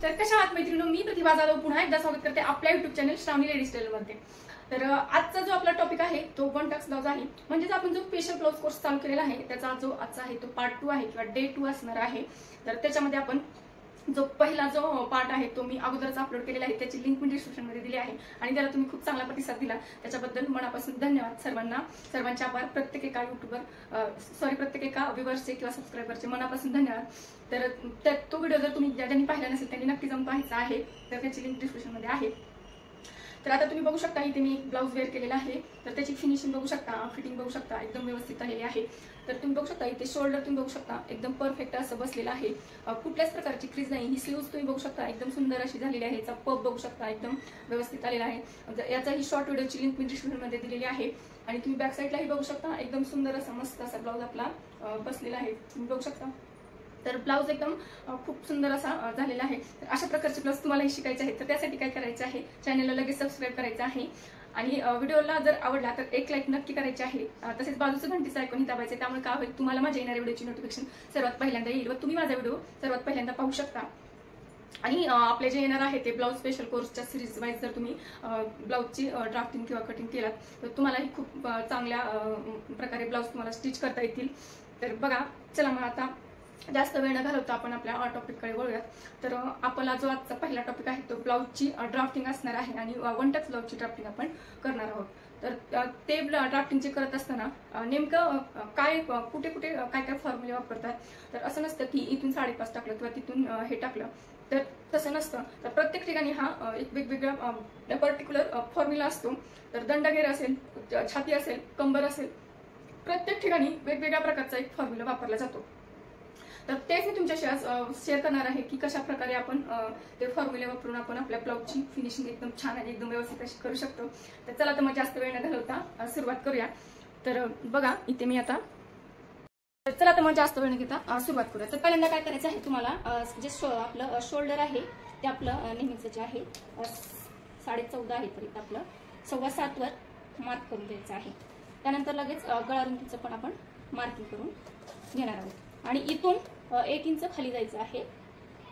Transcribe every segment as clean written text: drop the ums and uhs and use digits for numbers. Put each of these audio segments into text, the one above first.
तर कशा आहात मैत्रिणींनो, मी प्रतिभा जाधव पुन्हा एकदा स्वागत करते आपल्या युट्यूब चॅनल श्रावणी लेडीज टेलर मध्ये। तर आजचा जो आपला टॉपिक आहे तो वन टक्स ब्लाउज आहे, म्हणजे आपण जो स्पेशल ब्लाउज कोर्स चालू केलेला आहे त्याचा जो आजचा आहे तो पार्ट 2 आहे किंवा डे 2 असणार आहे। तर त्याच्यामध्ये आपण जो पहिला जो पार्ट आहे तो मी अगोदरच अपलोड केलेला आहे, त्याची लिंक मी डिस्क्रिप्शन मध्ये दिली आहे आणि त्याला तुम्ही खूप चांगला प्रतिसाद दिला, त्याच्याबद्दल मनापासून धन्यवाद सर्वांना। सर्वांचे आभार, प्रत्येक एका प्रत्येक एका व्ह्यूअर्सचे किंवा सबस्क्रायबरचे मनापासून धन्यवाद। तर तो व्हिडिओ जर तुम्ही ज्यांनी पाहिला नसेल त्यांनी नक्की जाऊन पाहायचा आहे, तर त्याची लिंक डिस्क्रिप्शन मध्ये आहे। तर आता तुम्ही बघू शकता इथे मी एक ब्लाउज वेअर केलेला आहे, तर त्याची फिनिशिंग बघू शकता, फिटिंग बघू शकता, एकदम व्यवस्थित आलेली आहे। तर तुम्ही बघू शकता इथे शोल्डर तुम्ही बघू शकता एकदम परफेक्ट असं बसलेला आहे, कुठल्याच प्रकारची क्रीज नाही। ही स्लीव्स तुम्ही बघू शकता एकदम सुंदर अशी झालेली आहे, याचा पप बघू शकता एकदम व्यवस्थित आलेला आहे। याचा ही शॉर्ट व्हिडिओची लिंक मी डिस्क्रिप्शन मध्ये दिलेली आहे आणि तुम्ही बॅक साईडलाही बघू शकता एकदम सुंदर असा मस्त असा ब्लाउज आपला बसलेला आहे, तुम्ही बघू शकता। तर ब्लाउज एकदम खूप सुंदर असा झालेला आहे। तर अशा प्रकारचे ब्लाउज तुम्हालाही शिकायचे आहे, तर त्यासाठी काय करायचं आहे, चॅनलला लगेच सबस्क्राईब करायचं आहे आणि व्हिडिओला जर आवडला तर एक लाईक नक्की करायची आहे। तसेच बाजूचं घंटीचं आयकॉन दाबायचं, त्यामुळे काय होईल तुम्हाला माझ्या येणाऱ्या व्हिडिओची नोटिफिकेशन सर्वात पहिल्यांदा येईल व तुम्ही माझा व्हिडिओ सर्वात पहिल्यांदा पाहू शकता। आणि आपले जे येणार आहे ते ब्लाउज स्पेशल कोर्सच्या सिरीज वाईज जर तुम्ही ब्लाउजची ड्राफ्टिंग किंवा कटिंग केलात तर तुम्हालाही खूप चांगल्या प्रकारे ब्लाउज तुम्हाला स्टिच करता येतील। तर बघा, चला मग आता जास्त वेळ न घालवता आपण आपल्या टॉपिककडे वळूयात। तर आपला जो आजचा पहिला टॉपिक आहे तो ब्लाउजची ड्राफ्टिंग असणार आहे आणि वन टक्स ब्लाउजची ड्राफ्टिंग आपण करणार आहोत। तर ते ड्राफ्टिंगचे करत असताना नेमकं काय कुठे कुठे काय काय फॉर्म्युले वापरतात, तर असं नसतं की इथून 5.5 टाकलं किंवा तिथून हे टाकलं, तर तसं नसतं। तर प्रत्येक ठिकाणी हा एक वेगवेगळा पर्टिक्युलर फॉर्म्युला असतो। तर दंडगेर असेल, छाती असेल, कंबर असेल, प्रत्येक ठिकाणी वेगवेगळ्या प्रकारचा एक फॉर्म्युला वापरला जातो। तर तेच मी तुमच्याशी आज शेअर करणार आहे की कशा प्रकारे आपण ते फॉर्म्युले वापरून आपण आपल्या ब्लाउजची फिनिशिंग एकदम छान आणि एकदम व्यवस्थित अशी करू शकतो। तर चला तर मग जास्त वेळ न घालवता सुरुवात करूया। तर बघा इथे मी आता चला तर मग जास्त वेळ न घेता सुरुवात करूया। तर पहिल्यांदा काय करायचं आहे, तुम्हाला जे आपलं शोल्डर आहे ते आपलं नेहमीचं जे आहे 14.5 आहे, तरी आपलं 7.25 वर मार्क करून द्यायचं आहे। त्यानंतर लगेच गळा रुंदीचं पण आपण मार्किंग करून घेणार आहोत आणि इथून 1 इंच खाली जायचं आहे।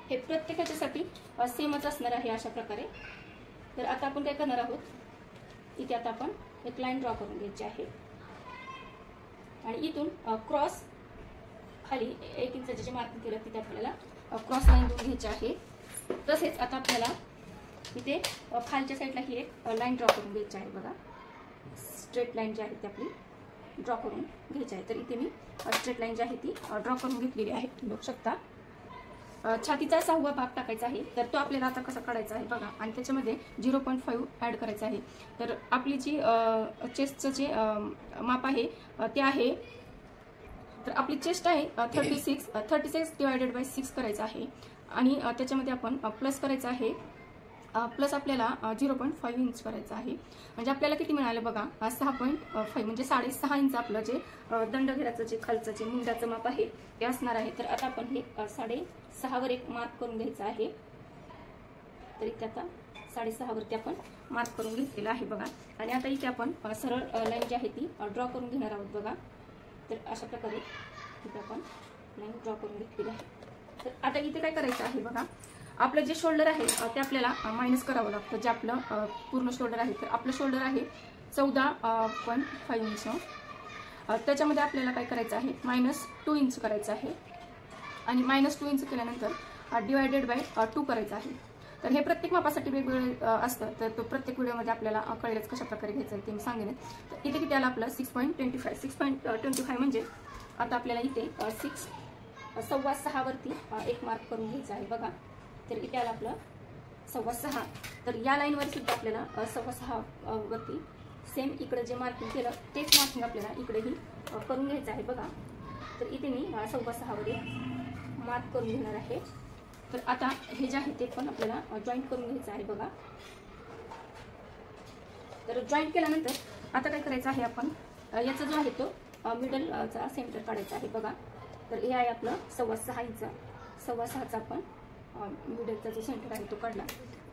हे प्रत्येकाच्यासाठी सेमच असणार आहे अशा प्रकारे। तर आता आपण काय करणार आहोत, इथे आता आपण एक लाईन ड्रॉ करून घ्यायची आहे आणि इथून क्रॉस खाली 1 इंचाचे जे मार्किंग केलं तिथे आपल्याला क्रॉस लाईन देऊन घ्यायची आहे। तसेच आता आपल्याला इथे खालच्या साईडला ही एक लाईन ड्रॉ करून घ्यायची आहे। बघा, स्ट्रेट लाईन जी आहे ती आपली ड्रॉ करून घ्यायची आहे। तर इथे मी स्ट्रेट लाईन जी आहे ती ड्रॉ करून घेतलेली आहे, बघू शकता। छातीचा 6वा भाग टाकायचा आहे, तर तो आपल्याला आता कसा काढायचा आहे बघा, आणि त्याच्यामध्ये 0.5 ऍड करायचा आहे। तर आपली जी चेस्टचं जे माप आहे ते आहे, तर आपली चेस्ट आहे 36 डिवायडेड बाय 6 करायचं आहे आणि त्याच्यामध्ये आपण प्लस करायचं आहे, प्लस आपल्याला 0.5 इंच करायचं आहे। म्हणजे आपल्याला किती मिळालं बघा, 6.5 म्हणजे 6.5 इंच आपलं जे दंडघेराचं जे खालचं जे मुंड्याचं माप आहे ते असणार आहे। तर आता आपण हे 6.5 वर एक मार्क करून घ्यायचं आहे। तर इथे आता 6.5 वरती आपण मार्क करून घेतलेलं आहे बघा, आणि आता इथे आपण सरळ लाईन जी आहे ती ड्रॉ करून घेणार आहोत बघा। तर अशा प्रकारे इथे आपण लाईन ड्रॉ करून घेतलेली आहे। तर आता इथे काय करायचं आहे बघा, आपलं जे शोल्डर आहे ते आपल्याला मायनस करावं लागतं, जे आपलं पूर्ण शोल्डर आहे। तर आपलं शोल्डर आहे 14.5 इंच, त्याच्यामध्ये आपल्याला काय करायचं आहे, -2 इंच करायचं आहे आणि -2 इंच केल्यानंतर डिवायडेड बाय 2 करायचं आहे। तर हे प्रत्येक मापासाठी वेगवेगळे असतं, तर तो प्रत्येक व्हिडिओमध्ये आपल्याला कळेलच कशा प्रकारे घ्यायचं आहे ते मी सांगेन। तर इथे किती आलं आपलं 6.25 म्हणजे आता आपल्याला इथे 6.25 वरती एक मार्क करून घ्यायचा आहे बघा। तर इथे आलं आपलं 6.25, तर या लाईनवर सुद्धा आपल्याला 6.25 वरती सेम इकडे जे मार्किंग केलं तेच मार्किंग आपल्याला इकडेही करून घ्यायचं आहे बघा। तर इथे मी 6.25 वर मार्क करून घेणार आहे। तर आता हे जे आहे ते पण आपल्याला जॉईंट करून घ्यायचं आहे बघा। तर जॉईंट केल्यानंतर आता काय करायचं आहे, आपण याचा जो आहे तो मिडलचा सेंटर काढायचा आहे बघा। तर हे आहे आपलं 6.25 इंच, 6.25चा आपण मिडलचा जो सेंटर आहे तो काढला।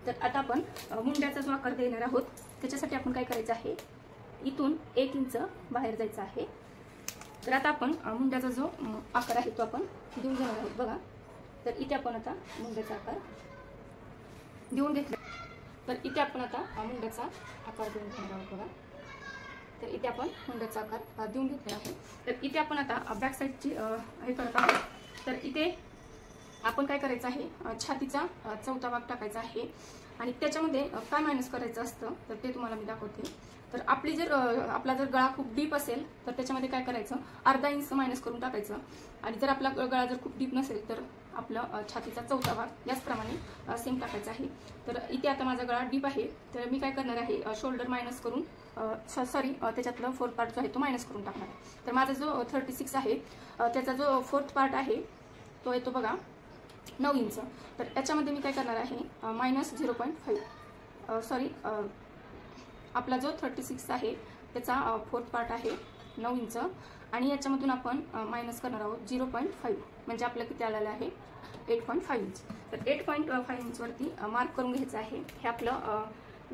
तर आता आपण मुंड्याचा जो आकार देणार आहोत त्याच्यासाठी आपण काय करायचं आहे, इथून 1 इंच बाहेर जायचं आहे। तर आता आपण मुंड्याचा जो आकार आहे तो आपण देऊन घेणार आहोत बघा। तर इथे आपण आता मुंड्याचा आकार देऊन घेतलं. तर इथे आपण आता मुंड्याचा आकार देऊन घेणार आहोत बघा. तर इथे आपण मुंड्याचा आकार देऊन घेतला आहे. तर इथे आपण आता बॅक साईडची हे करत आहोत. तर इथे आपण काय करायचं आहे, छातीचा चौथा भाग टाकायचा आहे आणि त्याच्यामध्ये काय मायनस करायचं असतं तर ते तुम्हाला मी दाखवते. तर आपला जर गळा खूप डीप असेल तर त्याच्यामध्ये काय करायचं, अर्धा इंच मायनस करून टाकायचं. आणि जर आपला गळा जर खूप डीप नसेल तर आपलं छातीचा चौथा भाग याचप्रमाणे सेम टाकायचा आहे. तर इथे आता माझा गळा डीप आहे तर मी काय करणार आहे, शोल्डर मायनस करून त्याच्यातलं फोर्थ पार्ट जो आहे तो मायनस करून टाकणार आहे. तर माझा जो 36 आहे त्याचा जो फोर्थ पार्ट आहे तो येतो बघा 9 इंच. तर याच्यामध्ये मी काय करणार आहे, मायनस 0.5 सॉरी आपला जो 36 आहे त्याचा फोर्थ पार्ट आहे 9 इंच आणि याच्यामधून आपण मायनस करणार आहोत 0.5 म्हणजे आपलं किती आलेलं आहे 8.5 इंच. तर 8.5 इंचवरती मार्क करून घ्यायचं आहे. हे आपलं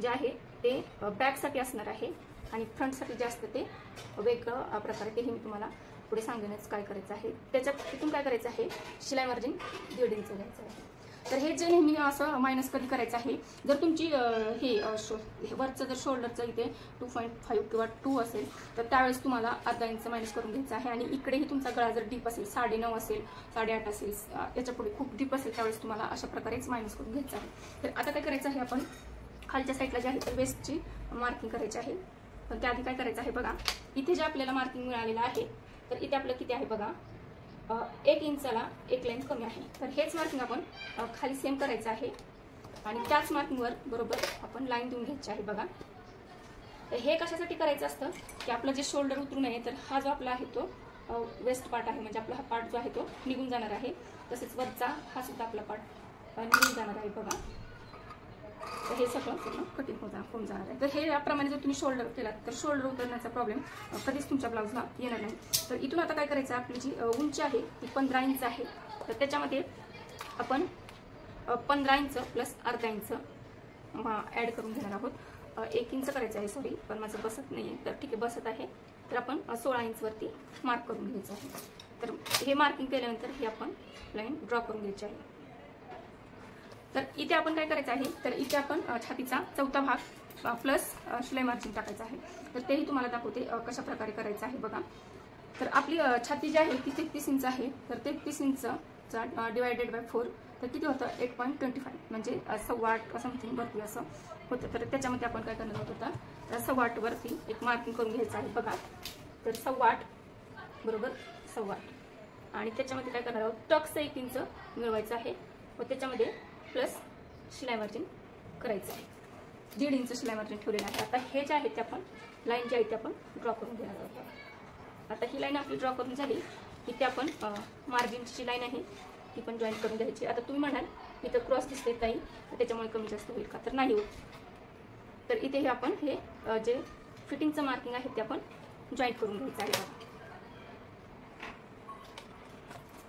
जे आहे ते बॅकसाठी असणार आहे आणि फ्रंटसाठी जे असतं ते वेगळं प्रकारे, तेही मी तुम्हाला पुढे सांगेनच काय करायचं आहे. त्याच्यात तिथून काय करायचं आहे, शिलाई मार्जिन 1.5 इंच घ्यायचं आहे. तर हे जे नेहमी असं मायनस कधी करायचं आहे, जर तुमची हे वरचं जर शोल्डरचं इथे 2.5 किंवा 2 असेल तर त्यावेळेस तुम्हाला अर्धा इंच मायनस करून घ्यायचं आहे. आणि इकडेही तुमचा गळा जर डीप असेल 9.5 असेल 8.5 असेल याच्या पुढे खूप डीप असेल त्यावेळेस तुम्हाला अशा प्रकारेच मायनस करून घ्यायचं आहे. तर आता काय करायचं आहे, आपण खालच्या साईडला जे आहे तर वेस्टची मार्किंग करायची आहे. पण त्याआधी काय करायचं आहे बघा, इथे जे आपल्याला मार्किंग मिळालेलं आहे तर इथे आपलं किती आहे बघा, 1 इंचाला 1 लाईन कमी आहे. तर हेच मार्किंग आपण खाली सेम करायचं आहे आणि त्याच मार्किंगवर बरोबर आपण लाईन देऊन घ्यायची आहे बघा. तर हे कशासाठी करायचं असतं की आपलं जे शोल्डर उतरू नये, तर हा जो आपला आहे तो वेस्ट पार्ट आहे म्हणजे आपला हा पार्ट जो आहे तो निघून जाणार आहे. तसेच वरचा हा सुद्धा आपला पार्ट निघून जाणार आहे बघा. तर हे सगळं कटिंग होऊन जाणार आहे. तर हे याप्रमाणे जर तुम्ही शोल्डर केलात तर शोल्डर उतरण्याचा प्रॉब्लेम कधीच तुमच्या ब्लाऊजला येणार नाही. तर इथून आता काय करायचं, आपली जी उंची आहे ती 15 इंच आहे. तर त्याच्यामध्ये आपण 15 इंच प्लस अर्धा इंच ॲड करून घेणार आहोत. 1 इंच करायचं आहे, सॉरी पण माझं बसत नाही आहे. तर ठीक आहे, बसत आहे. तर आपण 16 इंचवरती मार्क करून घ्यायचं आहे. तर हे मार्किंग केल्यानंतर ही आपण लाईन ड्रॉ करून घ्यायची आहे. तर इथे आपण काय करायचं आहे, तर इथे आपण छातीचा चौथा भाग प्लस शिलाई मार्जिन टाकायचं आहे. तर तेही तुम्हाला दाखवते कशा प्रकारे करायचं आहे बघा. तर आपली छाती जी आहे ती 33 इंच आहे. तर 33 इंचचा डिवायडेड बाय 4 तर किती होतं 8.25 म्हणजे 8.25 समथिंग वरती असं होतं. तर त्याच्यामध्ये आपण काय करणार आहोत, आता 8.25 वरती एक मार्किंग करून घ्यायचं आहे बघा. तर 8.25 बरोबर 8.25 आणि त्याच्यामध्ये काय करणार आहोत, टक्स 1 इंच मिळवायचं आहे व त्याच्यामध्ये प्लस शिलाई मार्जिन करायचं आहे. 1.5 इंच शिलाई मार्जिन ठेवलेलं आहे. आता हे जे आहे ते आपण लाईन जी आहे ते आपण ड्रॉ करून घेणार आहोत. आता ही लाईन आपली ड्रॉ करून झाली की ते आपण मार्जिनची लाईन आहे ती पण जॉईन करून घ्यायची. आता तुम्ही म्हणाल इथं क्रॉस दिसते ताई त्याच्यामुळे कमी जास्त होईल का, तर नाही होत. तर इथे हे आपण हे जे फिटिंगचं मार्किंग आहे ते आपण जॉईन करून घ्यायचं आहे.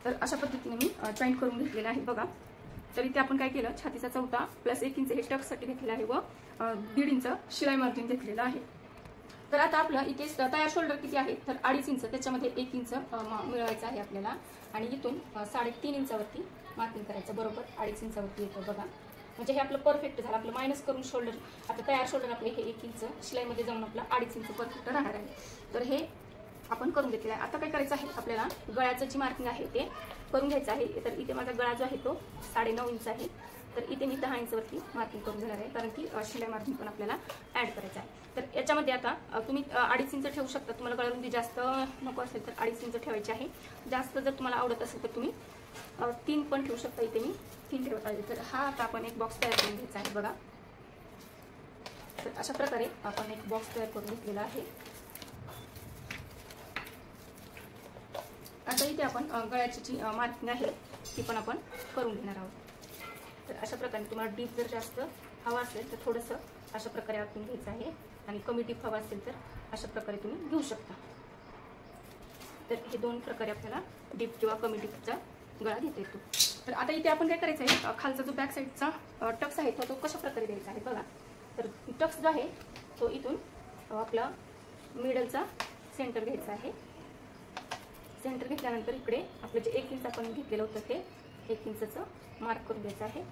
तर अशा पद्धतीने मी जॉईन करून घेतलेलं आहे बघा. तर इथे आपण काय केलं, छातीचा चौथा प्लस 1 इंच हे टक्ससाठी घेतलेलं आहे व 1.5 इंच शिलाई मार्जिन घेतलेलं आहे. तर आता आपलं इथे तयार शोल्डर किती आहे, तर 2.5 इंच, त्याच्यामध्ये 1 इंच मिळवायचं आहे आपल्याला आणि इथून 3.5 इंचावरती मार्किंग करायचं. बरोबर 2.5 इंचावरती येतं बघा. म्हणजे हे आपलं परफेक्ट झालं. आपलं मायनस करून शोल्डर, आता तयार शोल्डर आपले हे 1 इंच शिलाईमध्ये जाऊन आपला 2.5 इंच परफेक्ट राहणार आहे. तर हे आपण करून घेतलेलं आहे. आता काय करायचं आहे, आपल्याला गळ्याचं जी मार्किंग आहे ते करून घ्यायचं आहे. तर इथे माझा गळा जो आहे तो 9.5 इंच आहे. तर इथे मी 10 इंचवरती मार्किंग करून घेणार आहे कारण की शिलाई मार्किंग पण आपल्याला ॲड करायचं आहे. तर याच्यामध्ये आता तुम्ही 2.5 इंच ठेवू शकता. तुम्हाला गळारुंदी जास्त नको असेल तर 2.5 इंच ठेवायची आहे. जास्त जर तुम्हाला आवडत असेल तर तुम्ही 3 पण ठेवू शकता. इथे मी 3 ठेवत आहे. तर हा आता आपण एक बॉक्स तयार करून घ्यायचा आहे बघा. तर अशा प्रकारे आपण एक बॉक्स तयार करून घेतलेला आहे. आता इथे आपण गळ्याची जी मार्किंग आहे ती पण आपण करून घेणार आहोत. तर अशा प्रकारे तुम्हाला डीप जर जास्त हवा असेल तर थोडंसं अशा प्रकारे आखून घ्यायचं आहे आणि कमी डीप हवा असेल तर अशा प्रकारे तुम्ही घेऊ शकता. तर हे 2 प्रकारे आपल्याला डीप किंवा कमी डीपचा गळा घेता येतो. तर आता इथे आपण काय करायचं आहे, खालचा जो बॅक साईडचा टक्स आहे तो कशा प्रकारे द्यायचा आहे बघा. तर टक्स जो आहे तो इथून आपला मिडलचा सेंटर घ्यायचा आहे. सेंटर घेतल्यानंतर इकडे आपलं जे 1 इंच आपण घेतलेलं होतं ते 1 इंचचं मार्क करून द्यायचं आहे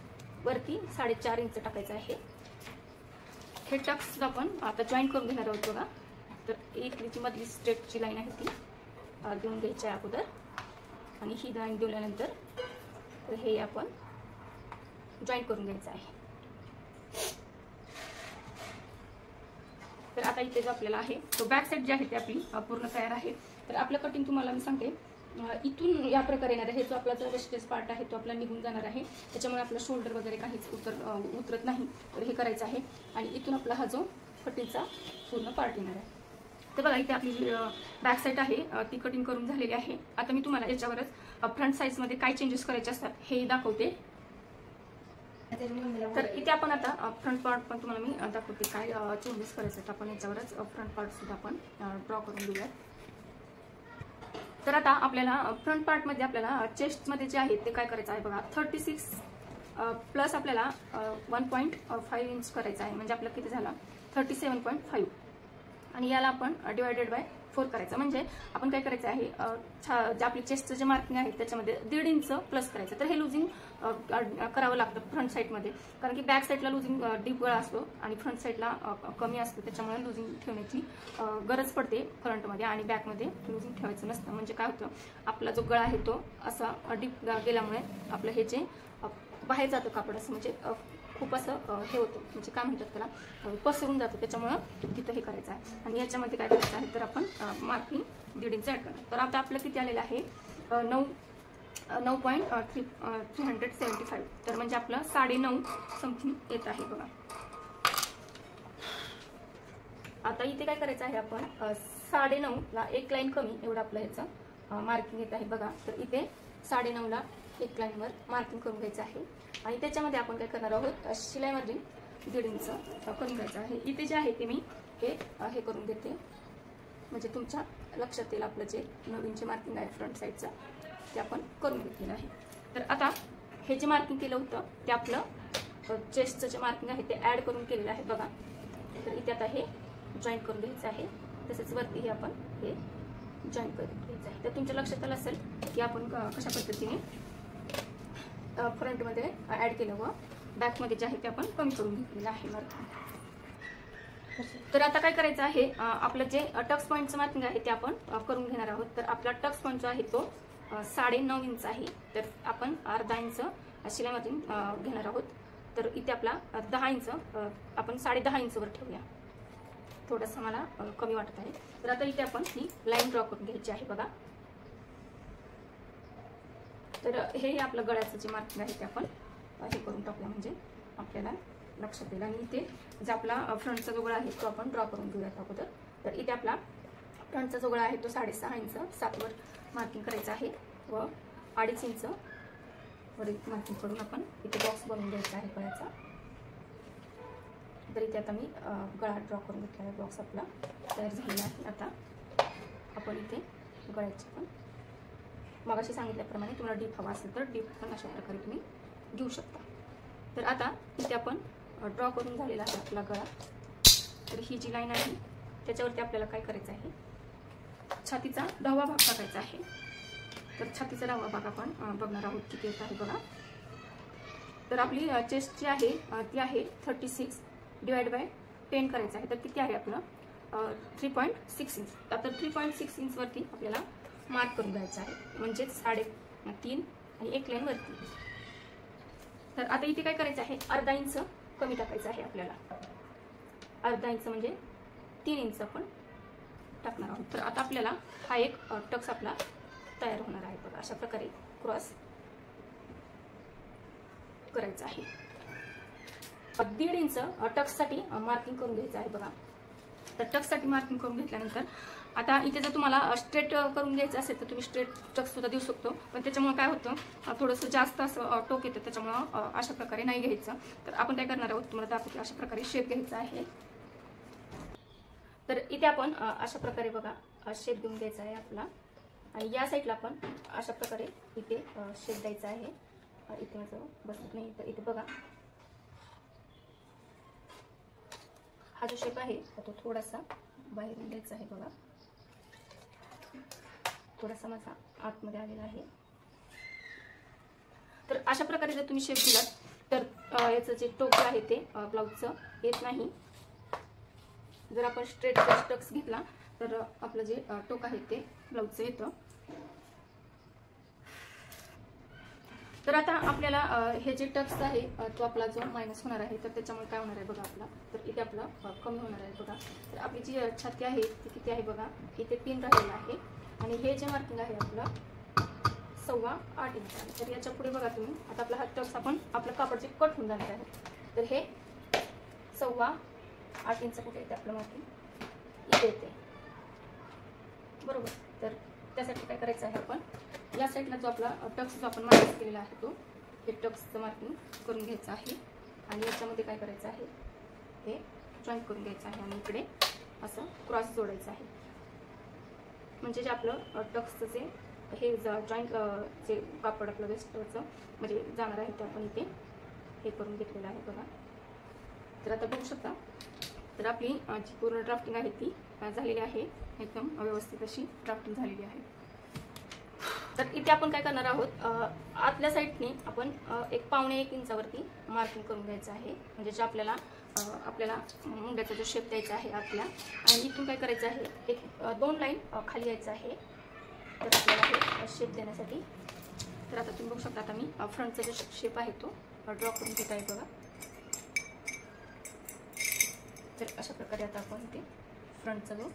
वरती 4.5 इंच टाकायचं आहे. हे टक्स आपण आता जॉईन करून घेणार आहोत बघा. तर इथली मधली स्ट्रेटची लाईन आहे ती देऊन घ्यायची आहे अगोदर, आणि ही लाईन दिल्यानंतर तर हे आपण जॉईन करून घ्यायचं आहे. तर आता इथे जो आपल्याला आहे तो बॅक साईड जी आहे ती आपली पूर्ण तयार आहे. तर आपलं कटिंग तुम्हाला मी सांगते, इथून या प्रकारे येणार आहे. जो आपला जो वेस्टेज पार्ट आहे तो आपला निघून जाणार आहे, त्याच्यामुळे आपलं शोल्डर वगैरे काहीच उतरत नाही. तर हे करायचं आहे. आणि इथून आपला हा जो कटिंगचा पूर्ण पार्ट येणार आहे. तर बघा इथे आपली बॅक साईड आहे ती कटिंग करून झालेली आहे. आता मी तुम्हाला याच्यावरच फ्रंट साईजमध्ये काय चेंजेस करायचे असतात हे दाखवते. तर इथे आपण आता फ्रंट पार्ट पण तुम्हाला मी दाखवते काय चेंजेस करायचे आहेत. आपण याच्यावरच फ्रंट पार्ट सुद्धा आपण ड्रॉ करून घेऊयात. तर आता आपल्याला फ्रंट पार्टमध्ये आपल्याला चेस्टमध्ये जे आहे ते काय करायचं आहे बघा. 36 प्लस आपल्याला 1.5 इंच करायचं आहे. म्हणजे आपलं किती झाला 37.5. आणि याला आपण डिवायडेड बाय 4 करायचं. म्हणजे आपण काय करायचं आहे, जे आपली चेस्टचं जे मार्किंग आहे त्याच्यामध्ये 1.5 इंच प्लस करायचं. तर हे लुझिंग करावं लागतं फ्रंट साईडमध्ये, कारण की बॅक साईडला लुझिंग डीप गळा असतो आणि फ्रंट साईडला कमी असतो. त्याच्यामुळे लुझिंग ठेवण्याची गरज पडते फ्रंटमध्ये, आणि बॅकमध्ये लुझिंग ठेवायचं नसतं. म्हणजे काय होतं, आपला जो गळा आहे तो असा डीप गेल्यामुळे आपलं हे जे बाहेर जातं कापड असं, म्हणजे खूप असं हे होतं, म्हणजे काय म्हणतात त्याला, पसरून जातं. त्याच्यामुळं तिथं हे करायचं आहे. आणि याच्यामध्ये काय करायचं आहे तर आपण मार्किंग 1.5 इंच ॲड करणार. तर आता आपलं किती आलेलं आहे 9.375. तर म्हणजे आपलं 9.5 समथिंग येत आहे बघा. आता इथे काय करायचं आहे, आपण 9.5ला एक लाईन कमी एवढं आपलं ह्याचं मार्किंग येत आहे बघा. तर इथे 9.5ला एक लाईनवर मार्किंग करून घ्यायचं आहे. आणि त्याच्यामध्ये आपण काय करणार आहोत, शिलाईमध्ये 1.5 इंच करून घ्यायचं आहे. इथे जे आहे ते मी हे करून घेते, म्हणजे तुमच्या लक्षात येईल आपलं जे नवीन जे मार्किंग आहे फ्रंट साईडचं ते आपण करून घेतलेलं आहे. तर आता हे जे मार्किंग केलं होतं ते आपलं चेस्टचं जे मार्किंग आहे ते ॲड करून केलेलं आहे बघा. तर इथे आता हे जॉईन करून घ्यायचं आहे. तसेच वरती हे आपण हे जॉईन करून घ्यायचं आहे. तर तुमच्या लक्षात आलं असेल की आपण कशा पद्धतीने फ्रंटमध्ये ॲड केलं व बॅकमध्ये जे आहे ते आपण कमी करून घेतलेलं आहे मार्किंग. तर आता काय करायचं आहे, आपलं जे टक्स पॉईंटचं मार्किंग आहे ते आपण करून घेणार आहोत. तर आपला टक्स पॉईंट जो आहे तो 9.5 इंच आहे. तर आपण अर्धा इंच शिलाईमधून घेणार आहोत. तर इथे आपला 10 इंच आपण 10.5 इंचवर ठेवूया. थोडंसं मला कमी वाटत आहे. तर आता इथे आपण ही लाईन ड्रॉ करून घ्यायची आहे बघा. तर हे आपलं गळ्याचं जे मार्किंग आहे ते आपण हे करून टाकूया, म्हणजे आपल्याला लक्षात येईल. आणि इथे जे आपला फ्रंटचा जो गळा आहे तो आपण ड्रॉ करून घेऊयात अगोदर. तर इथे आपला फ्रंटचा जो गळा आहे तो 6.5 इंच 7वर मार्किंग करायचं आहे व 2.5 इंच वर मार्किंग करून आपण इथे बॉक्स बनवून घ्यायचा आहे गळ्याचा. तर इथे आता मी गळा ड्रॉ करून घेतला आहे. बॉक्स आपला तयार झालेला आहे. आता आपण इथे गळ्याची पण मगाशी सांगितल्याप्रमाणे तुम्हाला डीप हवा असेल तर डीप पण अशा प्रकारे तुम्ही घेऊ शकता. तर आता इथे आपण ड्रॉ करून झालेला आहे आपला गळा. तर ही जी लाईन आहे त्याच्यावरती आपल्याला काय करायचं आहे, छातीचा 10वा भाग टाकायचा आहे. तर छातीचा 10वा भाग आपण बघणार आहोत किती येत आहे बघा. तर आपली चेस्ट जी आहे ती आहे 36 डिवाइड बाय 10 करायचं आहे. तर किती आहे आपलं 3.6 इंच. आता 3.6 इंचवरती आपल्याला मार्क करून घ्यायचं आहे, म्हणजेच 3.5 आणि एक लाईन वरती. तर आता इथे काय करायचं आहे, अर्धा इंच कमी टाकायचं आहे आपल्याला. अर्धा इंच म्हणजे 3 इंच आपण टाकणार आहोत. तर आता आपल्याला हा एक टक्स आपला तयार होणार आहे बघा. अशा प्रकारे क्रॉस करायचं आहे. 1.5 इंच टक्ससाठी मार्किंग करून घ्यायचं आहे बघा. तर टक्ससाठी मार्किंग करून घेतल्यानंतर आता इथे जर तुम्हाला स्ट्रेट करून घ्यायचं असेल तर तुम्ही स्ट्रेट टक्स सुद्धा देऊ शकतो. पण त्याच्यामुळे काय होतं, थोडंसं जास्त असं टोक येतं, त्याच्यामुळं अशा प्रकारे नाही घ्यायचं. तर आपण काय करणार आहोत तुम्हाला दाखवते. अशा प्रकारे शेप घ्यायचा आहे. तर इथे आपण अशा प्रकारे बघा शेप देऊन द्यायचा आहे आपला. आणि या साईडला आपण अशा प्रकारे इथे शेप द्यायचा आहे. इथे माझं बसत नाही, तर इथे बघा हा जो शेप आहे तो थोडासा बाहेरून द्यायचा आहे बघा. थोडासा माझा आतमध्ये आलेला आहे. तर अशा प्रकारे जर तुम्ही शेप दिलात तर याचं जे टोक आहे ते ब्लाऊजचं येत नाही. जर आपण स्ट्रेट टक्स घेतला तर आपलं जे टोक आहे ते ब्लाऊजचं येतं. तर आता आपल्याला हे जे टक्स आहे तो आपला जो मायनस होणार आहे, तर त्याच्यामुळे काय होणार आहे बघा आपला, तर इथे आपलं कमी होणार आहे बघा. तर आपली जी छाती आहे ती किती आहे बघा, इथे 3 राहिलेलं आहे आणि हे जे मार्किंग आहे आपलं 8.25 इंच आहे. तर याच्या पुढे बघा तुम्ही, आता आपला हा टक्स आपण आपलं कापडचे कट होऊन जाणार आहे. तर हे 8.25 इंच कुठे येते आपलं मार्किंग, इथे येते बरोबर. तर त्यासाठी काय करायचं आहे, आपण या साईडला जो आपला टक्स जो आपण मार्क केलेला आहे तो हे टक्सचं मार्किंग करून घ्यायचं आहे आणि याच्यामध्ये काय करायचं आहे, हे जॉईंट करून घ्यायचं आहे आणि इकडे असं क्रॉस जोडायचं आहे. म्हणजे जे आपलं टक्सचं जे हे जॉईंट जे कापड आपलं वेस्टचं म्हणजे जाणार आहे ते आपण इथे हे करून घेतलेलं आहे बघा. तर आता बघू शकता, तर आपली जी पूर्ण ड्राफ्टिंग आहे ती झालेली आहे, एकदम व्यवस्थित अशी ड्राफ्टिंग झालेली आहे. तर इथे आपण काय करणार आहोत, आतल्या साईडने आपण 1.25 इंचावरती मार्किंग करून घ्यायचं आहे. म्हणजे जे आपल्याला मुंड्याचा जो शेप द्यायचा आहे आतल्या, आणि इथून काय करायचं आहे, 2 लाईन खाली यायचं आहे तर आपल्याला हे शेप देण्यासाठी. तर आता तुम्ही बघू शकता, आता मी फ्रंटचा जो शेप आहे तो ड्रॉ करून घेत आहे बघा. तर अशा प्रकारे आता आपण इथे फ्रंटचा जो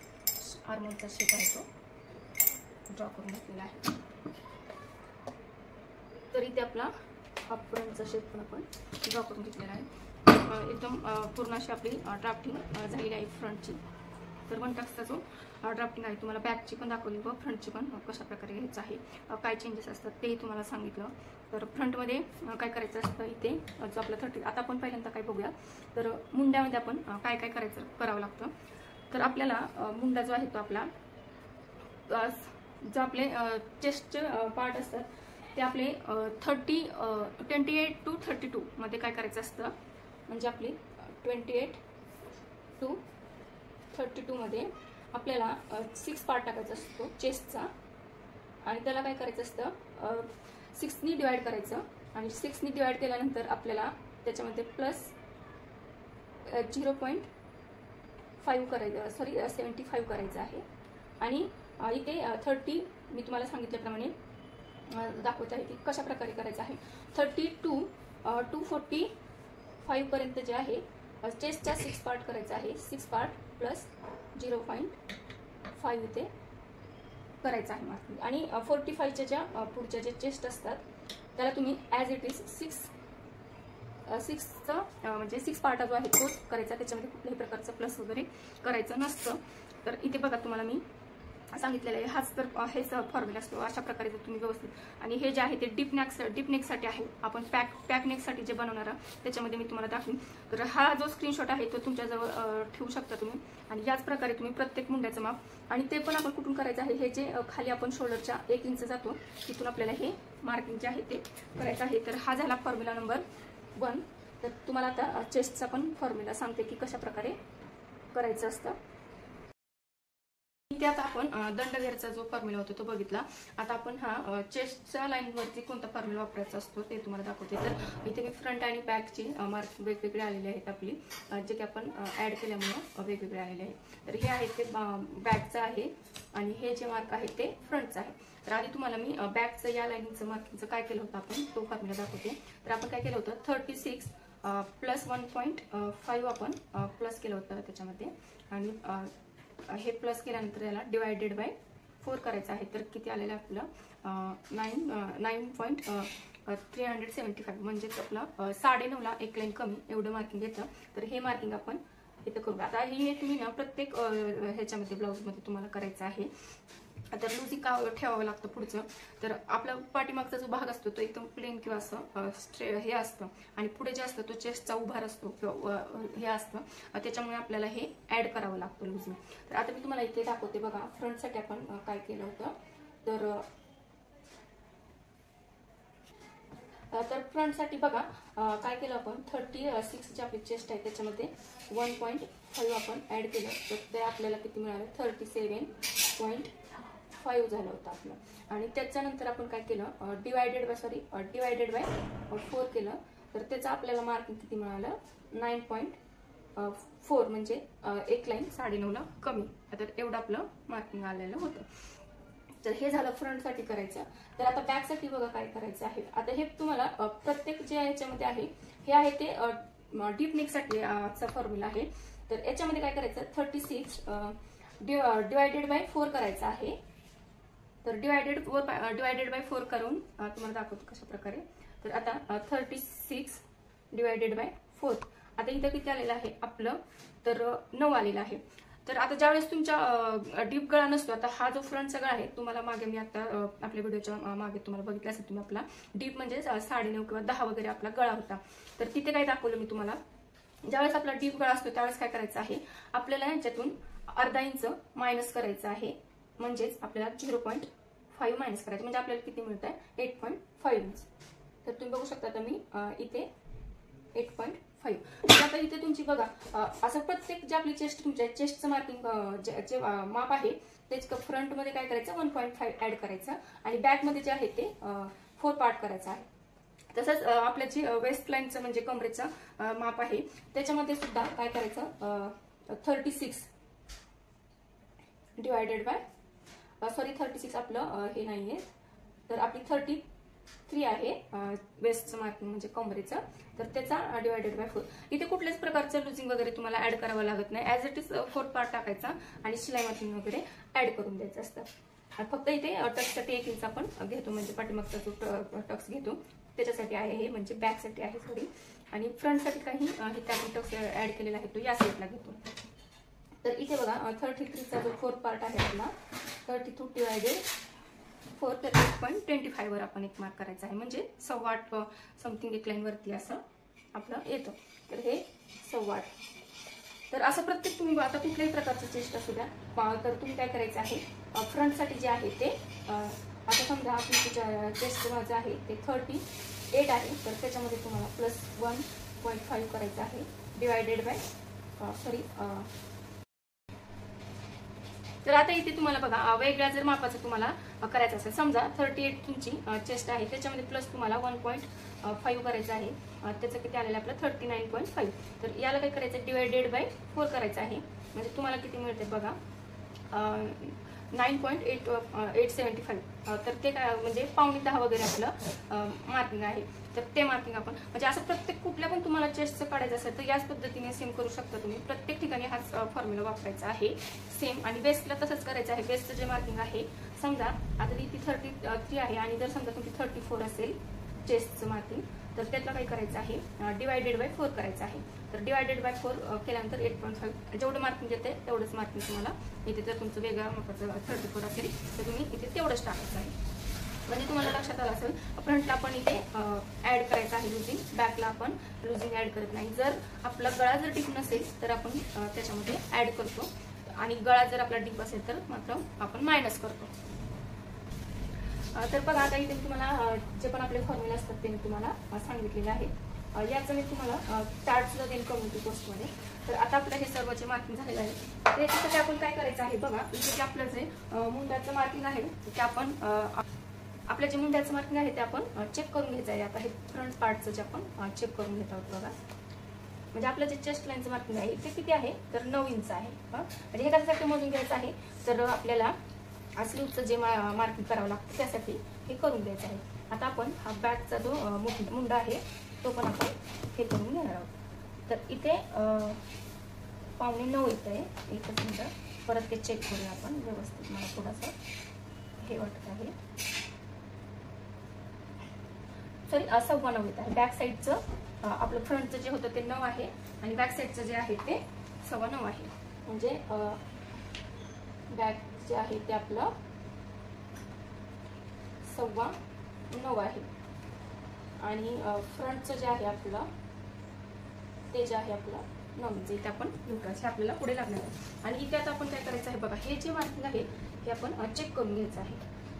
आर्मचा शेप आहे तो ड्रॉ करून घेतलेला आहे. तर इथे आपला हा फ्रंटचा शेप पण आपण ड्रॉ करून घेतलेला आहे. एकदम पूर्ण अशी आपली ड्राफ्टिंग झालेली आहे फ्रंटची. तर 1 टक्सचा जो ड्राफ्टिंग आहे तुम्हाला बॅकची पण दाखवली व फ्रंटची पण कशा प्रकारे घ्यायचं आहे, काय चेंजेस असतात तेही तुम्हाला सांगितलं. तर फ्रंटमध्ये काय करायचं असतं, इथे जो आपला 30, आता आपण पहिल्यांदा काय बघूया, तर मुंड्यामध्ये आपण काय काय करावं लागतं. तर आपल्याला मुंडा जो आहे तो आपला जो आपले चेस्टचे पार्ट असतात ते आपले 28 to 32 मध्ये काय करायचं असतं, म्हणजे आपली 28 to 32 मध्ये आपल्याला 6 पार्ट टाकायचा असतो चेस्टचा, आणि त्याला काय करायचं असतं 6नी डिवाइड करायचं, आणि 6नी डिवाइड केल्यानंतर आपल्याला त्याच्यामध्ये प्लस 0.5 करायचं, 75 करायचं आहे. आणि इथे 30 मी तुम्हाला सांगितल्याप्रमाणे दाखवत आहे की कशा प्रकारे करायचं आहे. 30 to 245 पर्यंत जे आहे चेस्टचा 6 पार्ट करायचा आहे, 6 पार्ट प्लस 0.5 इथे करायचं आहे मार्किंग. आणि 45च्या ज्या पुढच्या जे चेस्ट असतात त्याला तुम्ही ॲज इट इज 6चं म्हणजे 6 पार्ट जो आहे तोच करायचा, त्याच्यामध्ये कुठल्याही प्रकारचं प्लस वगैरे करायचं नसतं. तर इथे बघा तुम्हाला मी सांगितलेलं आहे, हाच तर हेच फॉर्म्युला असतो. अशा प्रकारे जर तुम्ही व्यवस्थित, आणि हे जे आहे ते डीप नेकसाठी आहे, आपण पॅक नेकसाठी जे बनवणार त्याच्यामध्ये मी तुम्हाला दाखवीन. तर हा जो स्क्रीनशॉट आहे तो तुमच्याजवळ ठेवू शकता तुम्ही, आणि याच प्रकारे तुम्ही प्रत्येक मुंड्याचं माप, आणि ते पण आपण कुठून करायचं आहे, हे जे खाली आपण शोल्डरच्या 1 इंच जातो तिथून आपल्याला हे मार्किंग जे आहे ते करायचं आहे. तर हा झाला फॉर्म्युला नंबर 1. तर तुम्हाला आता चेस्टचा पण फॉर्म्युला सांगते की कशा प्रकारे करायचं असतं. त्यात आपण दंडघेरचा जो फॉर्म्युला होता तो बघितला. आता आपण हा चेस्टच्या लाईनवरती कोणता फॉर्म्युला वापरायचा असतो ते तुम्हाला दाखवते. तर इथे मी फ्रंट आणि बॅकची मार्क वेगवेगळे आलेले आहेत आपली, जे की आपण ऍड केल्यामुळे वेगवेगळे आलेले आहेत. तर हे आहे ते बॅकचं आहे, आणि हे जे मार्क आहे ते फ्रंटचं आहे. तर आधी तुम्हाला मी बॅकचं या लाईनचं मार्किंगचं काय केलं होतं आपण तो फॉर्म्युला दाखवते. तर आपण काय केलं होतं, 36 प्लस 1.5 आपण प्लस केलं होतं त्याच्यामध्ये, आणि हे प्लस केल्यानंतर याला डिवायडेड बाय 4 करायचं आहे. तर किती आलेलं आपलं 9.375, म्हणजेच आपलं 9.5ला 1 लाईन कमी एवढं मार्किंग येतं. तर हे मार्किंग आपण इथं करू. आता हे तुम्ही ना प्रत्येक ह्याच्यामध्ये ब्लाऊजमध्ये तुम्हाला करायचं आहे. तर लुजिंग का ठेवावं लागतं पुढचं, तर आपला पाठीमागचा जो भाग असतो तो एकदम प्लेन किंवा असं हे असतं, आणि पुढे जे असतं तो चेस्टचा उभार असतो किंवा हे असतं, त्याच्यामुळे आपल्याला हे ऍड करावं लागतं लुजिंग. तर आता मी तुम्हाला इथे दाखवते बघा फ्रंटसाठी आपण काय केलं होतं. तर फ्रंटसाठी बघा काय केलं आपण, 36 जी आपली चेस्ट आहे त्याच्यामध्ये 1.5 आपण ऍड केलं, तर ते आपल्याला किती मिळालं, 37.5 झालं होतं आपलं. आणि त्याच्यानंतर आपण काय केलं, डिवायडेड बाय 4 केलं, तर त्याचं आपल्याला मार्किंग किती मिळालं 9.4 म्हणजे एक लाईन 9.5ला कमी. तर एवढं आपलं मार्किंग आलेलं होतं. तर हे झालं फ्रंटसाठी करायचं. तर आता बॅकसाठी बघा काय करायचं आहे. आता हे तुम्हाला प्रत्येक जे याच्यामध्ये आहे हे आहे ते डीप नेकसाठी फॉर्म्युला आहे. तर याच्यामध्ये काय करायचं 36 डिवायडेड बाय 4 करायचं आहे. तर डिवायडेड बाय 4 करून तुम्हाला दाखवतो कशा प्रकारे. तर आता 36 डिवायडेड बाय 4 आता इथं किती आलेलं आहे आपलं तर 9 आलेलं आहे. तर आता ज्यावेळेस तुमच्या डीप गळा नसतो, आता हा जो फ्रंटचा गळा आहे तुम्हाला मागे मी आता आपल्या व्हिडिओच्या मागे तुम्हाला बघितलं असेल तुम्ही आपला डीप म्हणजे 9.5 किंवा 10 वगैरे आपला गळा होता. तर तिथे काय दाखवलं मी तुम्हाला, ज्यावेळेस आपला डीप गळा असतो त्यावेळेस काय करायचं आहे आपल्याला याच्यातून अर्धा इंच मायनस करायचं आहे. म्हणजेच आपल्याला 0.5 मायनस करायचं म्हणजे आपल्याला किती मिळत आहे 8.5 इंच. तर तुम्ही बघू शकता आता मी इथे 8.5. आता इथे तुमची बघा असं प्रत्येक जे आपली चेस्ट तुमच्या चेस्टचं मार्किंग जे माप आहे तेच फ्रंटमध्ये काय करायचं 1.5 ऍड करायचं आणि बॅकमध्ये जे आहे ते 4 पार्ट करायचं आहे. तसंच आपल्या जी वेस्ट लाईनचं म्हणजे कमरेचं माप आहे त्याच्यामध्ये सुद्धा काय करायचं 36 डिवायडेड बाय 36 आपलं हे नाहीये तर आपली 33 आहे वेस्टचं मार्किंग म्हणजे कमरेचं. तर त्याचा डिवायडेड बाय 4. इथे कुठल्याच प्रकारचं लुजिंग वगैरे तुम्हाला ऍड करावं लागत नाही. ऍज इट इज 4 पार्ट टाकायचा आणि शिलाई मार्किंग वगैरे ऍड करून द्यायचं असतं. फक्त इथे टक्ससाठी 1 इंच आपण घेतो म्हणजे पाठीमागचा जो टक्स घेतो त्याच्यासाठी आहे हे म्हणजे बॅकसाठी आहे सॉरी. आणि फ्रंटसाठी काही इथे आपण टक्स ऍड केलेला आहे तो या साईडला घेतो. तर इथे बघा 33चा जो 4 पार्ट आहे आपला 32 डिवायडेड 4 तर 8.25 वर आपण एक मार्क करायचा आहे म्हणजे 8.25 समथिंग एक लाईन वरती असं आपलं येतं. तर हे 8.25. तर असं प्रत्येक तुम्ही आता कुठल्याही प्रकारचं चेस्ट असू द्या तर तुम्ही काय करायचं आहे फ्रंटसाठी जे आहे ते आता समजा आपली चेस्ट माझं आहे ते 38 आहे तर त्याच्यामध्ये तुम्हाला +1.5 करायचं आहे डिवायडेड बाय तर आता इथे तुम्हाला बघा वेगळ्या जर मापाचं तुम्हाला करायचं असेल समजा 38 तुमची चेस्ट आहे त्याच्यामध्ये प्लस तुम्हाला 1.5 करायचं आहे. त्याचं किती आलेलं आपलं 39.5. तर याला काय करायचं डिवायडेड बाय 4 करायचं आहे म्हणजे तुम्हाला किती मिळते बघा 9.875. तर ते काय म्हणजे 9.5 वगैरे आपलं मार्किंग आहे. तर ते मार्किंग आपण म्हणजे असं प्रत्येक कुठल्या पण तुम्हाला चेस्टचं काढायचं असेल तर याच पद्धतीने सेम करू शकता तुम्ही. प्रत्येक ठिकाणी हाच फॉर्म्युला वापरायचा आहे सेम. आणि वेस्टला तसंच करायचं आहे. वेस्टचं जे मार्किंग आहे समजा आता ती 33 आहे आणि जर समजा तुमची 34 असेल चेस्टचं मार्किंग तर त्यातला काय करायचं आहे डिवायडेड बाय 4 करायचं आहे. तर डिवायडेड बाय 4 केल्यानंतर 8.5 जेवढं मार्किंग येते तेवढंच मार्किंग तुम्हाला इथे. जर तुमचं वेगळं मापाचं 34 असेल तर तुम्ही इथे तेवढंच टाकायचं आहे. म्हणजे तुम्हाला लक्षात आलं असेल फ्रंटला आपण इथे ऍड करायचं आहे लुजिंग, बॅकला आपण लुजिंग ऍड करत नाही. जर आपला गळा जर डीप नसेल तर आपण त्याच्यामध्ये ऍड करतो आणि गळा जर आपला डीप असेल तर मात्र आपण मायनस करतो. तर बघा आता इथे तुम्हाला जे पण आपले फॉर्म्युला असतात ते मी तुम्हाला सांगितलेले आहे. याचं मी तुम्हाला चार्ट सुद्धा देईन कम्युनिटी पोस्टमध्ये. तर आता आपलं हे सर्व जे मार्किंग झालेलं आहे त्याच्यासाठी आपण काय करायचं आहे बघा इथे जे आपलं जे मुंड्याचं मार्किंग आहे ते आपण आपल्या जे मुंड्याचं मार्किंग आहे ते आपण चेक करून घ्यायचं आहे. आता हे फ्रंट पार्टचं जे आपण चेक करून घेत आहोत बघा. म्हणजे आपलं जे चेस्ट लाईनचं मार्किंग आहे ते किती आहे तर 9 इंच आहे. म्हणजे हे कशासाठी मोजून घ्यायचं आहे तर आपल्याला स्लीवचं जे मार्किंग करावं लागतं त्यासाठी हे करून द्यायचं आहे. आता आपण हा बॅकचा जो मुंडा आहे तो पण आपण हे करून घेणार आहोत. तर इथे 8:45 येत आहे. एकच मिनिट परत ते चेक करूया आपण व्यवस्थित. मला थोडंसं हे वाटत आहे सॉरी 9:15 येत आहे. बॅक साईडचं आपलं फ्रंटचं जे होतं ते 9 आहे आणि बॅक साईडचं जे आहे ते 9:15 आहे. म्हणजे बॅक जे आहे ते आपलं 9:15 आहे आणि फ्रंटचं जे आहे आपलं ते जे आहे आपलं 9 इंच. इथे आपण हे आपल्याला पुढे लागणार आहे. आणि इथे आता आपण काय करायचं आहे बघा हे जे मार्किंग आहे हे आपण चेक करून घ्यायचं आहे.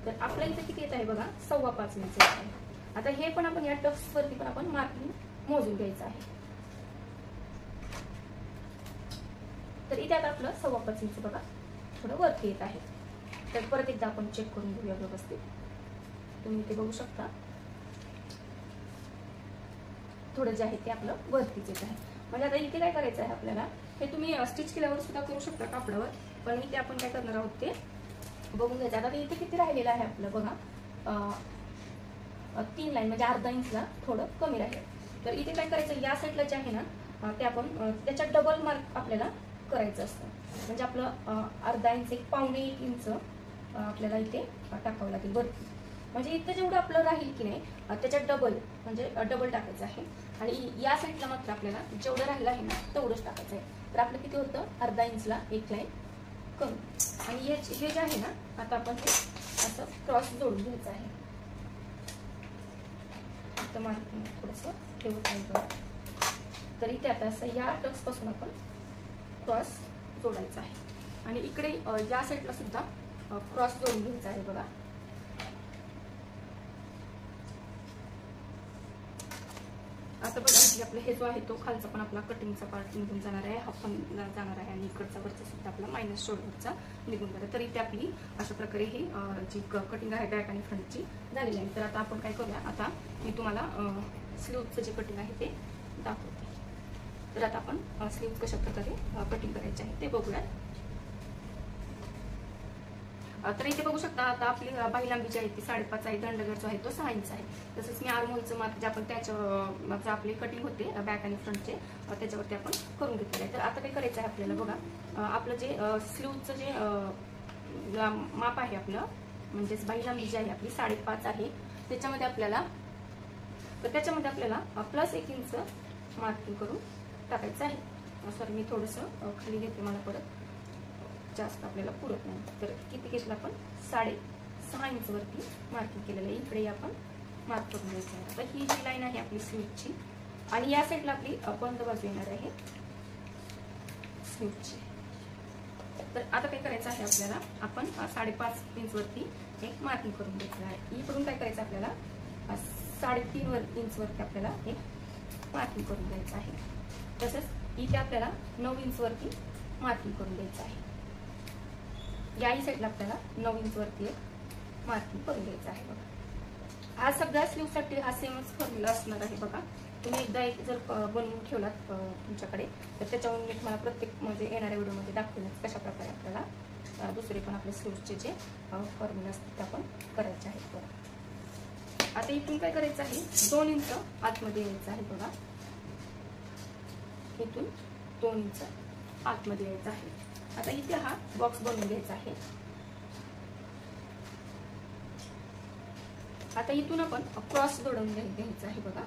तर आपल्या इथे किती येत आहे बघा 5.25 इंच येत आहे. आता हे पण आपण या टक्सवरती पण आपण मार्किंग मोजून घ्यायचं आहे. तर इथे आता आपलं 5.25 इंच बघा थोडं वरती येत आहे. तर परत एकदा आपण चेक करून घेऊया व्यवस्थित. तुम्ही इथे बघू शकता थोडं जे आहे ते आपलं वरतीच येत आहे. म्हणजे आता इथे काय करायचं आहे आपल्याला, हे तुम्ही स्टिच केल्यावर सुद्धा करू शकता कापडावर, पण इथे आपण काय करणार आहोत ते बघून घ्यायचं. आता इथे किती राहिलेलं आहे आपलं बघा, 3 लाईन म्हणजे अर्धा इंचला थोडं कमी राहील. तर इथे काय करायचं, या साईडला जे आहे ना ते आपण त्याच्यात डबल मार्क आपल्याला करायचं असतं. म्हणजे आपलं अर्धा इंच, एक पावणे 1 इंच आपल्याला इथे टाकावं लागेल वरती. म्हणजे इथं जेवढं आपलं राहील की नाही त्याच्यात डबल, म्हणजे डबल टाकायचं आहे. आणि या साईडला मात्र आपल्याला जेवढं राहिलं आहे ना तेवढंच टाकायचं आहे. तर आपलं किती होतं, अर्धा इंचला 1 लाईन कमी. आणि हे जे आहे ना आता आपण ते असं क्रॉस जोडून घ्यायचं आहे. मार्किंग थोडंसं ठेवत नाही बघा. तर इथे आता असं या टक्स पासून आपण क्रॉस जोडायचा आहे. आणि इकडे या साईडला सुद्धा क्रॉस जोडून घ्यायचा आहे बघा. आता बघा की आपलं हे जो आहे तो खालचा पण आपला कटिंगचा पार्ट निघून जाणार आहे, हा पण जाणार आहे, आणि इकडचा वरचा सुद्धा आपला मायनस शोल्डरचा निघून जाणार आहे. तर इथे आपली अशा प्रकारे ही जी कटिंग आहे बॅक आणि फ्रंटची झालेली आहे. तर आता आपण काय करूया, आता मी तुम्हाला स्लीव्हचं जे कटिंग आहे ते दाखवते. तर आता आपण स्लीव्ह कशा प्रकारे कटिंग करायचे आहे ते बघूयात. तर इथे बघू शकता आता आपली बाही लांबी जी आहे ती 5.5 आहे, दंडगर जो आहे तो 6 इंच आहे. तसंच मी आर्महोलचं मार्क जे आपण त्याचं आपली कटिंग होते बॅक आणि फ्रंटचे त्याच्यावरती आपण करून घेतलेलं आहे. तर आता काय करायचं आहे आपल्याला बघा, आपलं जे स्लीव्हचं जे माप आहे आपलं, म्हणजेच बाही लांबी जी आहे आपली 5.5 आहे, त्याच्यामध्ये आपल्याला प्लस 1 इंच मार्किंग करून टाकायचं आहे. सॉरी मी थोडंसं खाली घेते, मला परत जास्त आपल्याला पुरत नाही. तर किती घेतलं आपण, 6.5 इंच वरती मार्किंग केलेलं आहे. इकडे आपण मार्क करून घ्यायचं आहे. आता ही जी लाईन आहे आपली स्लीव्हची, आणि या साईडला आपली बंद बाजू येणार आहे स्लीव्हची. तर आता काय करायचं आहे आपल्याला, आपण 5.5 इंच वरती एक मार्किंग करून घ्यायचं आहे. इकडून काय करायचं आपल्याला 3.5 इंच वरती आपल्याला एक मार्किंग करून घ्यायचं आहे. तसंच इथे आपल्याला 9 इंच वरती मार्किंग करून घ्यायचं आहे. याही साईडला आपल्याला 9 इंच वरती एक मार्किंग करून घ्यायचं आहे बघा. हा सगळ्या स्लीव्हसाठी हा सेमच फॉर्म्युला असणार आहे बघा. तुम्ही एकदा एक जर बनवून ठेवलात तुमच्याकडे, तर त्याच्यावरून मी तुम्हाला प्रत्येक म्हणजे येणाऱ्या व्हिडिओमध्ये दाखवण्यास कशा प्रकारे आपल्याला दुसरे पण आपले स्लीव्हचे जे फॉर्म्युला असतात ते आपण करायचे आहेत बघा. आता इथून काय करायचं आहे, 2 इंच आतमध्ये यायचं आहे बघा. इथून 2 इंच आतमध्ये यायचं आहे. आता इथे हा बॉक्स बनवून घ्यायचा आहे. आता इथून आपण क्रॉस जोडून घ्यायचा आहे बघा.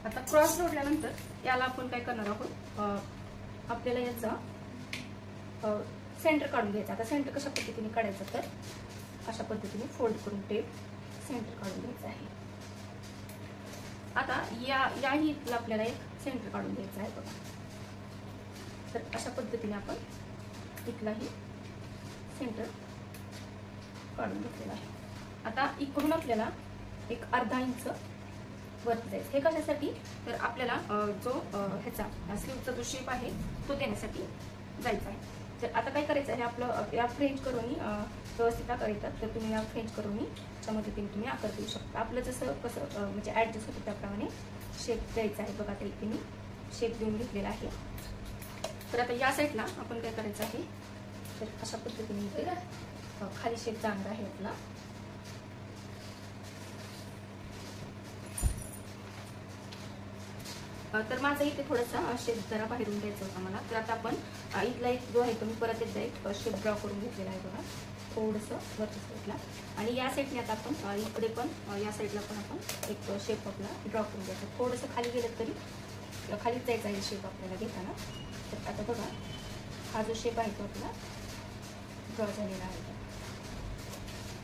आता क्रॉस जोडल्यानंतर याला आपण काय करणार आहोत, आपल्याला याचा सेंटर काढून घ्यायचा. आता सेंटर कशा पद्धतीने काढायचं, तर अशा पद्धतीने फोल्ड करून टेप सेंटर काढून घ्यायचं आहे. आता याही आपल्याला एक सेंटर काढून घ्यायचं आहे बघा. तर अशा पद्धतीने आपण इथलाही सेंटर काढून घेतलेला आहे. आता इकडून आपल्याला एक अर्धा इंच वरती जायचं. हे कशासाठी, तर आपल्याला जो ह्याचा स्लीव्हचा जो शेप आहे तो देण्यासाठी जायचा आहे. तर आता काय करायचं आहे, आपलं या फ्रेंच करोनी व्यवस्थित आकार येतात, तर तुम्ही या फ्रेंच करोनीच्या मदतीने तुम्ही आकार देऊ शकता. आपलं जसं कसं म्हणजे ॲडजस्ट होतं त्याप्रमाणे शेप द्यायचा आहे बघा. आता इथे मी शेप देऊन घेतलेला आहे. तर आता या साईडला आपण काय करायचं आहे, तर अशा पद्धतीने इथे खाली शेप जाणार आहे आपला. तर माझा इथे थोडासा शेप जरा बाहेरून द्यायचा होता मला. तर आता आपण इथला एक जो आहे तो मी परत एकदा एक शेप ड्रॉ करून घेतलेला आहे बघा, थोडंसं वरच्या साईडला. आणि या साईडने आता आपण इकडे पण या साईडला पण आपण एक शेप आपला ड्रॉ करून घ्यायचा. थोडंसं खाली गेलं तरी खालीच जायचा आहे शेप आपल्याला घेताना. तर आता बघा हा जो शेप आहे तो आपला ड्रॉ झालेला आहे.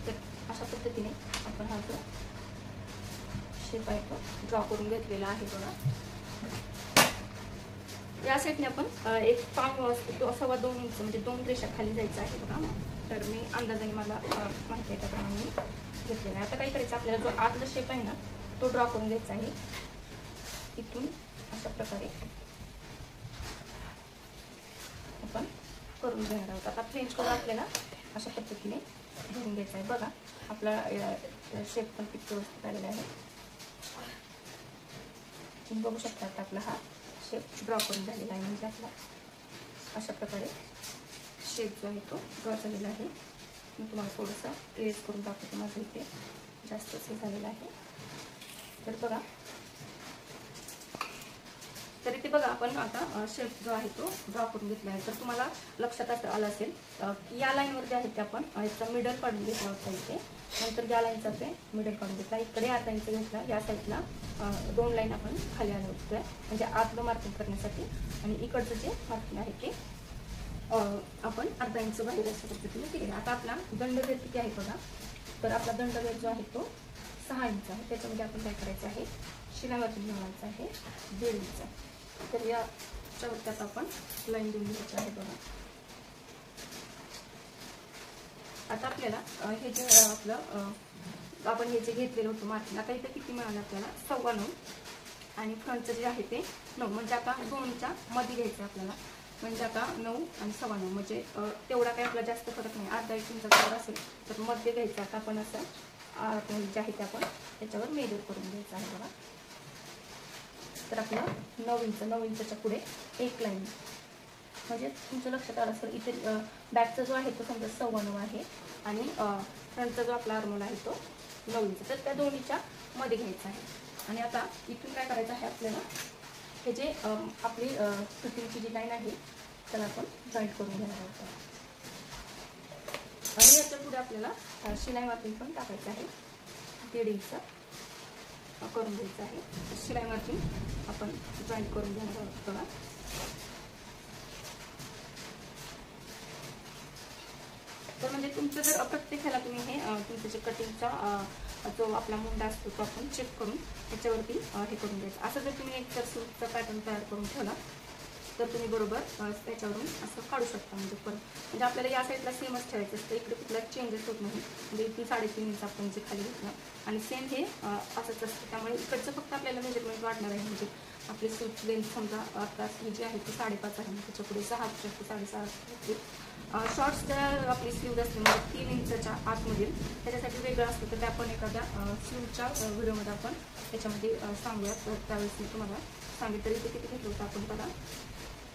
तर अशा पद्धतीने आपण हा जो शेप आहे तो ड्रॉ करून घेतलेला आहे बघा. या साईडने आपण एक 1.25 इंच म्हणजे 2 रेषा खाली जायचं आहे बघा. तर मी अंदाजाने मला माहिती आहे त्याप्रमाणे घेतलेला आहे. आता काय करायचं, आपल्याला जो आतला शेप आहे ना तो ड्रॉ करून घ्यायचा आहे. इथून अशा प्रकारे आपण करून घेणार आहोत. आता फ्रेंच करून आपल्याला अशा पद्धतीने भरून घ्यायचा आहे. बघा आपला शेप पण किती व्यवस्थित आलेला आहे. तुम्ही बघू शकता आता आपला हा शेप ड्रॉ करून झालेला आहे. म्हणजे आपला अशा प्रकारे शेप जो आहे तो ड्रॉ झालेला आहे. मी तुम्हाला थोडंसं इरेज करून दाखवते. माझं इथे जास्तच हे झालेलं आहे. तर बघा, तर इथे बघा आपण आता शेप जो आहे तो ड्रॉ करून घेतला आहे. तर तुम्हाला लक्षात आलं असेल की या लाईनवर जे आहे ते आपण याचा मिडल काढून घेतला होता इथे. नंतर या लाईनचा ते मिडल काढून घेतला. इकडे 8 इंच घेतला. या साईडला 2 लाईन आपण खाली आलो होतो म्हणजे आतलं मार्किंग करण्यासाठी. आणि इकडचं जे मार्किंग आहे ते आपण अर्धा इंच बाहेर अशा पद्धतीने केलेलं. आता आपला दंडभेद किती आहे बघा. तर आपला दंडभेद जो आहे तो 6 इंच आहे. त्याच्यामध्ये आपण काय करायचं आहे, शिलाई मार्किंग बनवायचं आहे 1.5 इंच. तर याच्यावरती आता आपण लाईन देऊन घ्यायची आहे बघा. आता आपल्याला हे जे आपलं आपण हे जे घेतलेलं होतं मार्किंग, आता इथं किती मिळालं आपल्याला 9.25 आणि फ्रंटचं जे आहे ते 9. म्हणजे आता दोन्हीच्या मध्ये घ्यायचं आपल्याला. म्हणजे आता 9 आणि 9.25 म्हणजे तेवढा काही आपला जास्त फरक नाही. अर्धा 1 इंचा जर असेल तर मध्ये घ्यायचं. आता आपण असं जे आहे ते आपण त्याच्यावर मेजर करून घ्यायचं आहे बघा. तर आपलं 9 इंचच्या पुढे 1 लाईन. म्हणजे तुमचं लक्षात आलं असेल इथे बॅकचा जो आहे तो समजा 9.25 आहे आणि फ्रंटचा जो आपला आर्मोल आहे तो 9 इंच. तर त्या दोन्हीच्या मध्ये घ्यायचा आहे. आणि आता इथून काय करायचं आहे आपल्याला, हे जे आपली फिटिंगची जी लाईन आहे त्याला आपण जॉईंट करून घेणार आहोत. आणि याच्या पुढे आपल्याला शिलाई मार्किंग पण टाकायचं आहे. 1.5 इंच करून द्यायचं आहे. शिलाई मार्किंग आपण जॉईंट करून घेणार आहोत बघा. तर म्हणजे तुमचं जर प्रत्येक ह्याला तुम्ही हे तुमचं जे कटिंगचा जो आपला मुंडा असतो तो आपण चेक करून त्याच्यावरती हे करून द्यायचं. असं जर तुम्ही एक तर सूटचा पॅटर्न तयार करून ठेवला तर तुम्ही बरोबर त्याच्यावरून असं काढू शकता. म्हणजे आपल्याला या साईडला सेमच ठेवायचं असतं. इकडे कुठला चेंजेस होत नाही. म्हणजे इथून 3.5 इंच आपण जे खाली घेतलं आणि सेम हे असंच असतं. त्यामुळे इकडचं फक्त आपल्याला मेजरमेंट वाढणार आहे. म्हणजे आपली सूट लेंथ समजा आता ही जी आहे ती 5.5 आहे. त्याच्या पुढे 6 असते, 6.5 शॉर्ट्स जर आपली स्लीव्ज असते म्हणजे 3 इंचच्या आतमधील त्याच्यासाठी वेगळं असतं. तर ते आपण एखाद्या स्लीवच्या व्हिडिओमध्ये आपण त्याच्यामध्ये सांगूयात. तर त्यावेळेस मी तुम्हाला सांगितलं तरी ते किती घेतलं होतं आपण बघा.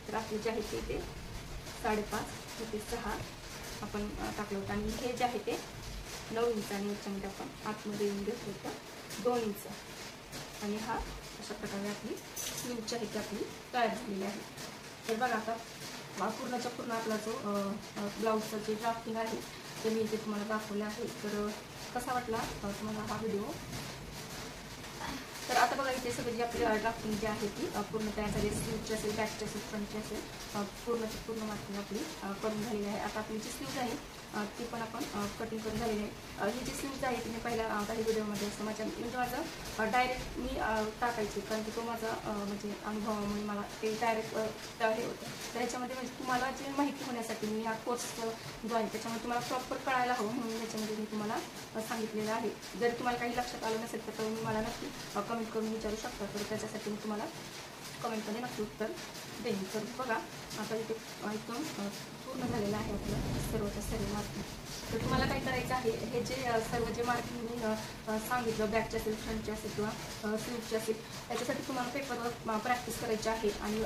तर आपले जे आहे ते 5.5 ते 6 आपण टाकलं होतं. आणि हे जे आहे ते 9 इंच आणि याच्यामध्ये आपण आतमध्ये येऊन घेतलं होतं 2 इंच. आणि हा अशा प्रकारे आपली स्लीवची आहे ती आपली तयार झालेली आहे. तर बघा आता पूर्णच्या पूर्ण आपला जो ब्लाऊजचं जे ड्राफ्टिंग आहे ते मी इथे तुम्हाला दाखवलं आहे. तर कसा वाटला तुम्हाला हा व्हिडिओ. तर आता बघा इथे सगळी जी आपली ड्राफ्टिंग जी आहे ती पूर्ण तयार झाली. स्लीवची असेल, बॅकची असेल, फ्रंटची असेल, पूर्णची पूर्ण मार्किंग आपली करून झालेली आहे. आता आपली जी स्लीव्ज आहे ती पण आपण कटिंग करून झालेली आहे. ही जी स्लीव्ज आहे ती मी पहिल्या काही व्हिडिओमध्ये असतं म्हणजे माझं डायरेक्ट मी टाकायची, कारण की तो माझा म्हणजे अनुभवामुळे मला ते डायरेक्ट हे होतं. तर याच्यामध्ये म्हणजे तुम्हाला जे माहिती होण्यासाठी मी हा कोर्स जो आहे त्याच्यामध्ये तुम्हाला प्रॉपर कळायला हवं म्हणून याच्यामध्ये मी तुम्हाला सांगितलेलं आहे. जर तुम्हाला काही लक्षात आलं नसेल तर तुम्ही मला नक्की कमेंट करून विचारू शकता. तर त्याच्यासाठी मी तुम्हाला कमेंटमध्ये नक्की उत्तर देईन. तर बघा आता इथे एकदम पूर्ण झालेलं आहे आपलं सर्वच्या सर्व मार्किंग. तर तुम्हाला काय करायचं आहे, हे जे सर्व जे मार्किंग मी सांगितलं बॅकचे असेल, फ्रंटचे असेल किंवा स्लीवचे असेल त्याच्यासाठी तुम्हाला पेपरवर प्रॅक्टिस करायची आहे. आणि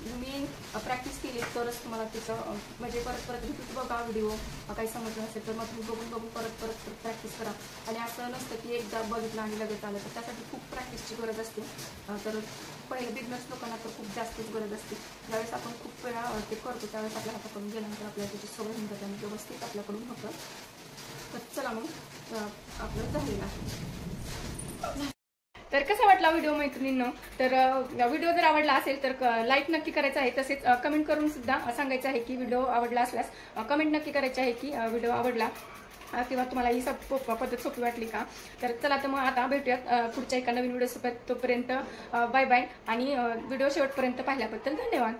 तुम्ही प्रॅक्टिस केली तरच तुम्हाला तिचं म्हणजे परत तुम्ही बघा व्हिडिओ काही समजलं नसेल तर मग तुम्ही बघून परत प्रॅक्टिस करा. आणि असं नसतं की एकदा बघितलं आणि लगेच आलं. तर त्यासाठी खूप प्रॅक्टिसची गरज असते. तर पहिले बिझनेस लोकांना तर खूप जास्तच गरज असते. ज्यावेळेस आपण खूप वेळा ते करतो त्यावेळेस आपल्या हाताकडून गेल्यानंतर आपल्याला त्याची सवय होऊन जाते आणि व्यवस्थित आपल्याकडून होतं. तर चला मग आपलं झालेलं आहे. तर कसा वाटला व्हिडिओ मैत्रिणींनो. तर व्हिडिओ जर आवडला असेल तर लाईक नक्की करायचं आहे. तसेच कमेंट करून सुद्धा सांगायचं आहे की व्हिडिओ आवडला असल्यास कमेंट नक्की करायची आहे की व्हिडिओ आवडला किंवा तुम्हाला ही पद्धत सोपी वाटली का. तर चला तर मग आता भेटूयात पुढच्या एका नवीन व्हिडिओ सोबत. तोपर्यंत बाय बाय. आणि व्हिडिओ शेवटपर्यंत पाहिल्याबद्दल धन्यवाद.